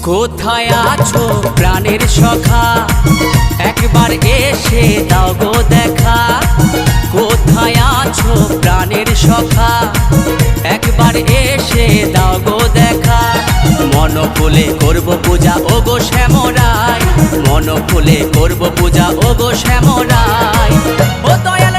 কোথায় আছো প্রাণের সখা, একবার এসে দাও গো দেখা। কোথায় আছো প্রাণের সখা, একবার এসে দাও গো দেখা। মন খুলে করব পূজা ও গো শ্যামরাই, মন খুলে করব পূজা ও গো শ্যামরাই। ও দয়াল